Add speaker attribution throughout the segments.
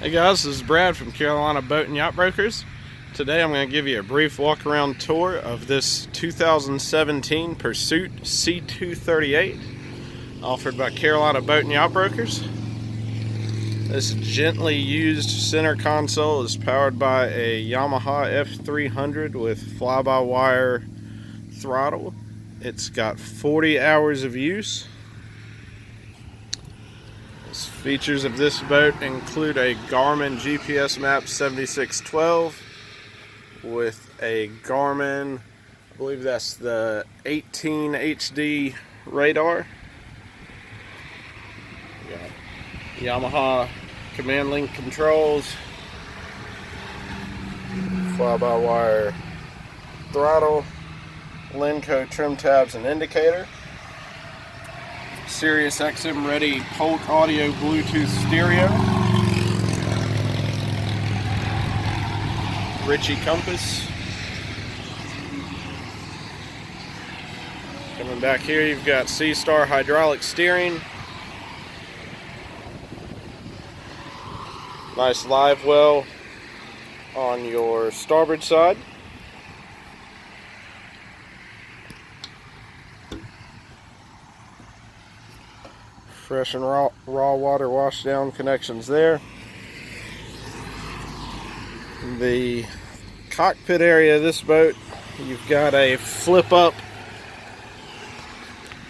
Speaker 1: Hey guys, this is Brad from Carolina Boat and Yacht Brokers. Today I'm going to give you a brief walk around tour of this 2017 Pursuit C238 offered by Carolina Boat and Yacht Brokers. This gently used center console is powered by a Yamaha F300 with fly-by-wire throttle. It's got 40 hours of use. Features of this boat include a Garmin GPS map 7612 with a Garmin, I believe that's the 18 HD radar. We got Yamaha command link controls, fly-by-wire throttle, Lenco trim tabs and indicator. Sirius XM ready Polk audio Bluetooth stereo. Ritchie compass. Coming back here, you've got C-Star hydraulic steering. Nice live well on your starboard side. Fresh and raw water wash down connections there. The cockpit area of this boat, you've got a flip up.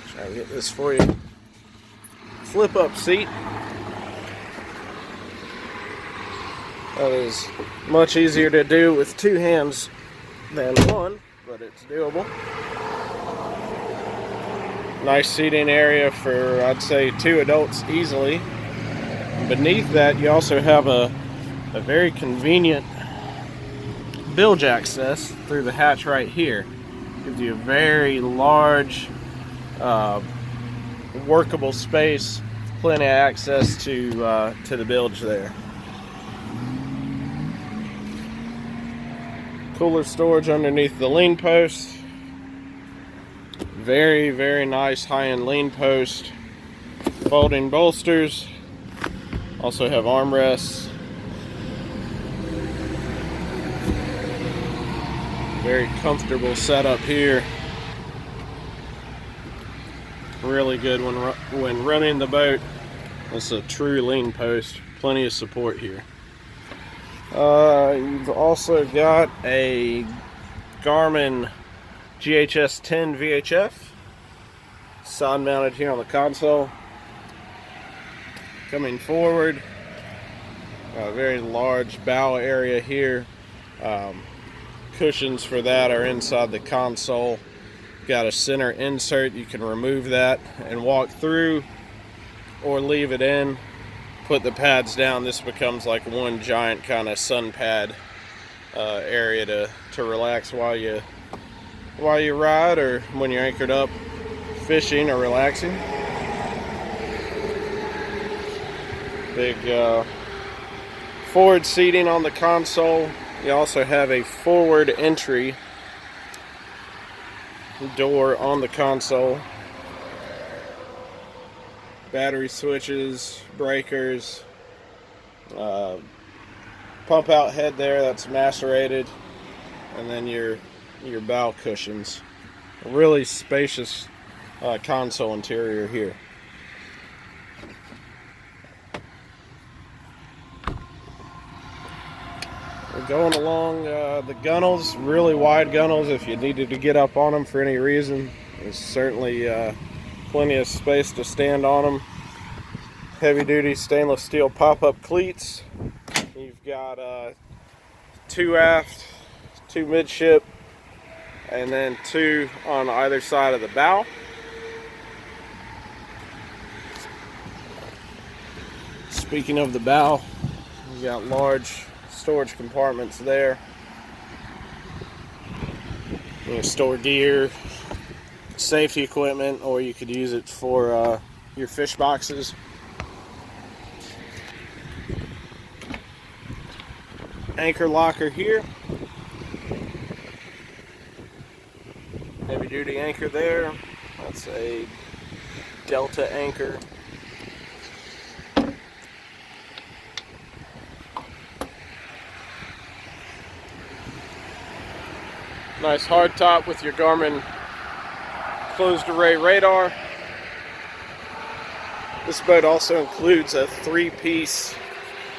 Speaker 1: Try to get this for you. Flip up seat. That is much easier to do with two hands than one, but it's doable. Nice seating area for, I'd say, 2 adults easily. Beneath that, you also have a very convenient bilge access through the hatch right here. Gives you a very large, workable space, plenty of access to the bilge there. Cooler storage underneath the lean post. Very nice high-end lean post. Folding bolsters. Also have armrests. Very comfortable setup here. Really good when running the boat. It's a true lean post. Plenty of support here. You've also got a Garmin GHS 10 VHF, side mounted here on the console. Coming forward, a very large bow area here. Cushions for that are inside the console. Got a center insert, you can remove that and walk through or leave it in. Put the pads down, this becomes like one giant kind of sun pad area to relax while you ride or when you're anchored up fishing or relaxing. Big forward seating on the console. You also have a forward entry door on the console. Battery switches, breakers, pump out head there that's macerated, and then your bow cushions. A really spacious console interior here. We're going along the gunnels, really wide gunnels if you needed to get up on them for any reason. There's certainly plenty of space to stand on them. Heavy duty stainless steel pop-up cleats. You've got 2 aft, 2 midship, and then 2 on either side of the bow. Speaking of the bow, you got large storage compartments there. You can store gear, safety equipment, or you could use it for your fish boxes. Anchor locker here. Heavy duty anchor there. That's a Delta anchor. Nice hard top with your Garmin closed array radar. This boat also includes a 3-piece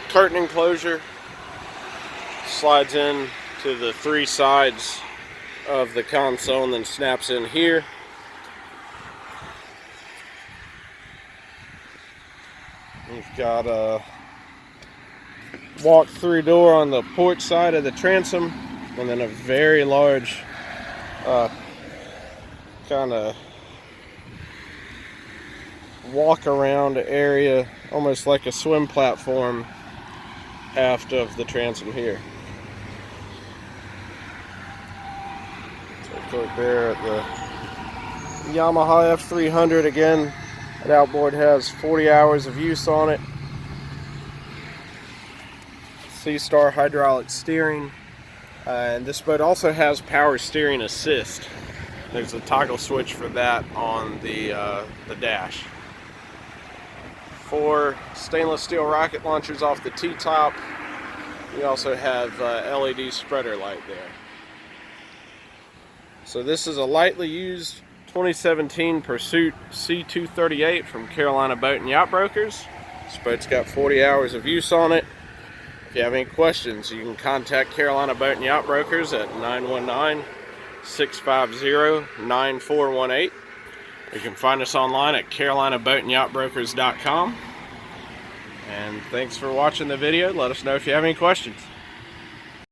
Speaker 1: curtain enclosure. Slides in to the 3 sides of the console and then snaps in here. We've got a walk-through door on the port side of the transom, and then a very large kind of walk-around area, almost like a swim platform, aft of the transom here. So look there at the Yamaha F300 again. That outboard has 40 hours of use on it. C-Star hydraulic steering. And this boat also has power steering assist. There's a toggle switch for that on the dash. 4 stainless steel rocket launchers off the T-top. We also have LED spreader light there. So this is a lightly used 2017 Pursuit C238 from Carolina Boat and Yacht Brokers. This boat's got 40 hours of use on it. If you have any questions, you can contact Carolina Boat and Yacht Brokers at 919-650-9418. You can find us online at carolinaboatandyachtbrokers.com. And thanks for watching the video. Let us know if you have any questions.